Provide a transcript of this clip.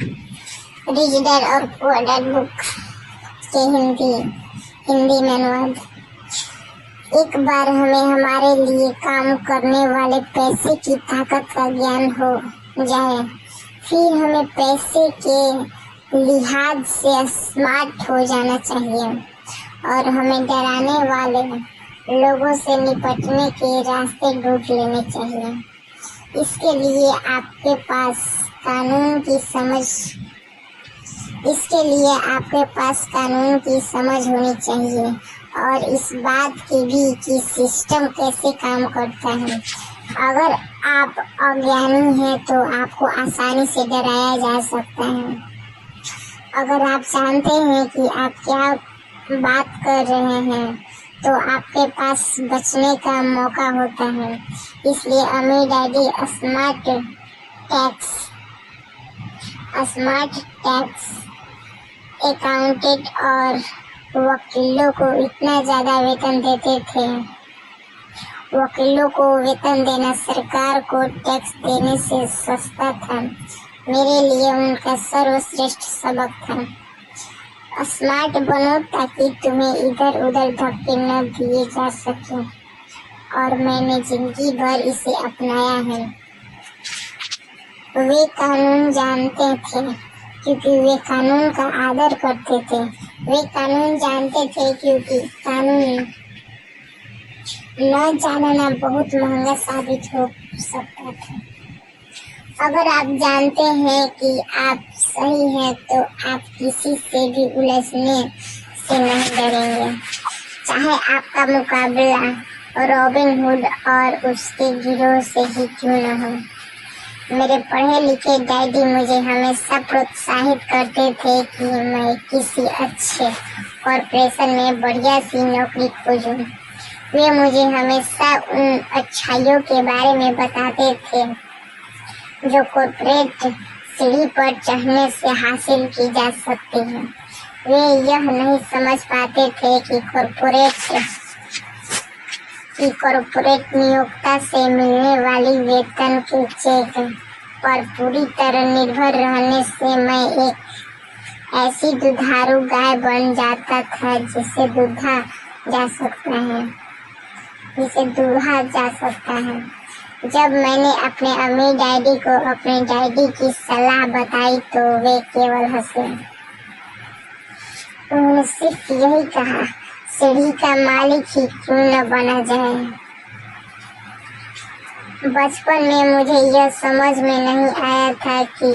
Rich dad और poor dad book के हिंदी में अनुवाद। एक बार हमें हमारे लिए काम करने वाले पैसे की ताकत का ज्ञान हो जाए, फिर हमें पैसे के लिहाज से स्मार्ट हो जाना चाहिए और हमें डराने वाले लोगों से निपटने के रास्ते ढूंढ लेने चाहिए। इसके लिए आपके पास कानून की समझ होनी चाहिए और इस बात की भी कि सिस्टम कैसे काम करता है। अगर आप अज्ञानी हैं तो आपको आसानी से डराया जा सकता है। अगर आप जानते हैं कि आप क्या बात कर रहे हैं तो आपके पास बचने का मौका होता है। इसलिए अमीर डैडी स्मार्ट टैक्स अकाउंटेंट और वकीलों को इतना ज्यादा वेतन देते थे। वकीलों को वेतन देना सरकार को टैक्स देने से सस्ता था। मेरे लिए उनका सर्वश्रेष्ठ सबक था। स्मार्ट बनो ताकि तुम्हें इधर उधर धक्के न दिए जा सके, और मैंने जिंदगी भर इसे अपनाया है। वे कानून जानते थे क्योंकि वे कानून का आदर करते थे। वे कानून जानते थे क्योंकि कानून न जानना बहुत महंगा साबित हो सकता था। अगर आप जानते हैं कि आप सही हैं तो आप किसी से भी उलझने से नहीं डरेंगे, चाहे आपका मुकाबला रॉबिन हुड और उसके गिरोह से ही क्यों न हो। मेरे पढ़े लिखे डैडी मुझे हमेशा प्रोत्साहित करते थे कि मैं किसी अच्छे कॉर्पोरेशन में बढ़िया सी नौकरी खोजूं। वे मुझे हमेशा उन अच्छाइयों के बारे में बताते थे जो कॉर्पोरेट सीढ़ी पर चढ़ने से हासिल की जा सकती है। वे यह नहीं समझ पाते थे कि कॉर्पोरेट नियोक्ता से मिलने वाली वेतन के चेक पर पूरी तरह निर्भर रहने से मैं एक ऐसी दुधारू गाय बन जाता था जिसे दूहा जा सकता है। जब मैंने अपने अमीर डैडी को अपने डैडी की सलाह बताई तो वे केवल हंसे। उन्होंने सिर्फ यही कहा, सीढ़ी का मालिक ही क्यों न बना जाए। बचपन में मुझे यह समझ में नहीं आया था कि